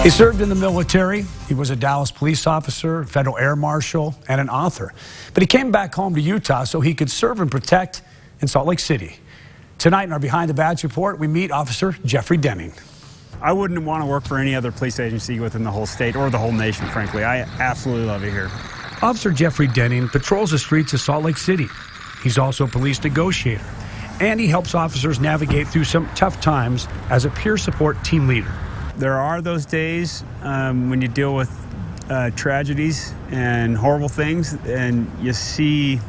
He served in the military. He was a Dallas police officer, federal air marshal, and an author. But he came back home to Utah so he could serve and protect in Salt Lake City. Tonight in our Behind the Badge report, we meet Officer Jeffrey Denning. I wouldn't want to work for any other police agency within the whole state or the whole nation, frankly. I absolutely love it here. Officer Jeffrey Denning patrols the streets of Salt Lake City. He's also a police negotiator, and he helps officers navigate through some tough times as a peer support team leader. There are those days when you deal with tragedies and horrible things, and you see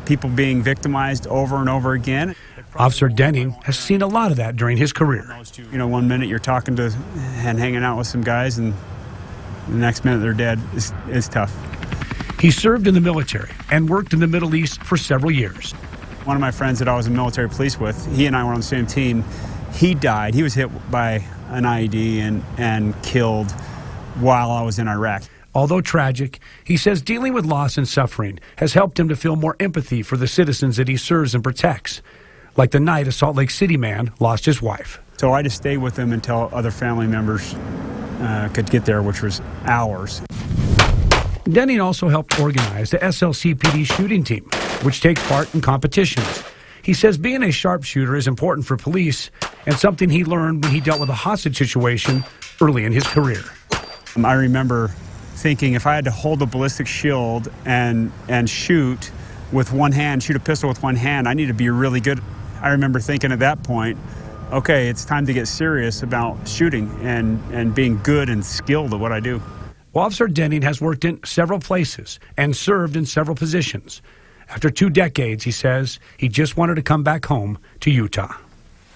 people being victimized over and over again. Officer Denning has seen a lot of that during his career. You know, one minute you're talking to and hanging out with some guys, and the next minute they're dead. It's tough. He served in the military and worked in the Middle East for several years. One of my friends that I was in military police with, he and I were on the same team. He died. He was hit by an IED and killed while I was in Iraq. Although tragic, he says dealing with loss and suffering has helped him to feel more empathy for the citizens that he serves and protects, like the night a Salt Lake City man lost his wife. So I just stayed with him until other family members could get there, which was hours. Denning also helped organize the SLCPD shooting team, which takes part in competitions. He says being a sharpshooter is important for police and something he learned when he dealt with a hostage situation early in his career. I remember thinking if I had to hold a ballistic shield and shoot with one hand, shoot a pistol with one hand, I need to be really good. I remember thinking at that point, okay, it's time to get serious about shooting and being good and skilled at what I do. Well, Officer Denning has worked in several places and served in several positions. After 2 decades, he says he just wanted to come back home to Utah.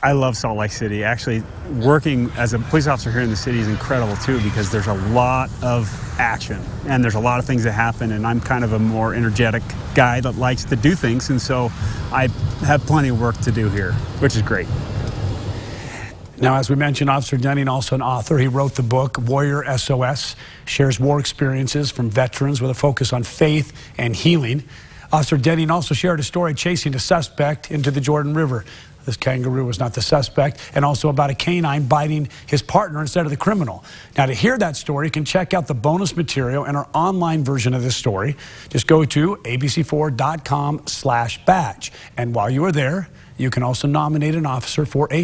I love Salt Lake City. Actually, working as a police officer here in the city is incredible too, because there's a lot of action and there's a lot of things that happen, and I'm kind of a more energetic guy that likes to do things, and so I have plenty of work to do here, which is great. Now, as we mentioned, Officer Denning, also an author. He wrote the book Warrior SOS, shares war experiences from veterans with a focus on faith and healing. Officer Denning also shared a story chasing a suspect into the Jordan River. This kangaroo was not the suspect, and also about a canine biting his partner instead of the criminal. Now, to hear that story, you can check out the bonus material and our online version of this story. Just go to abc4.com/badge. And while you are there, you can also nominate an officer for a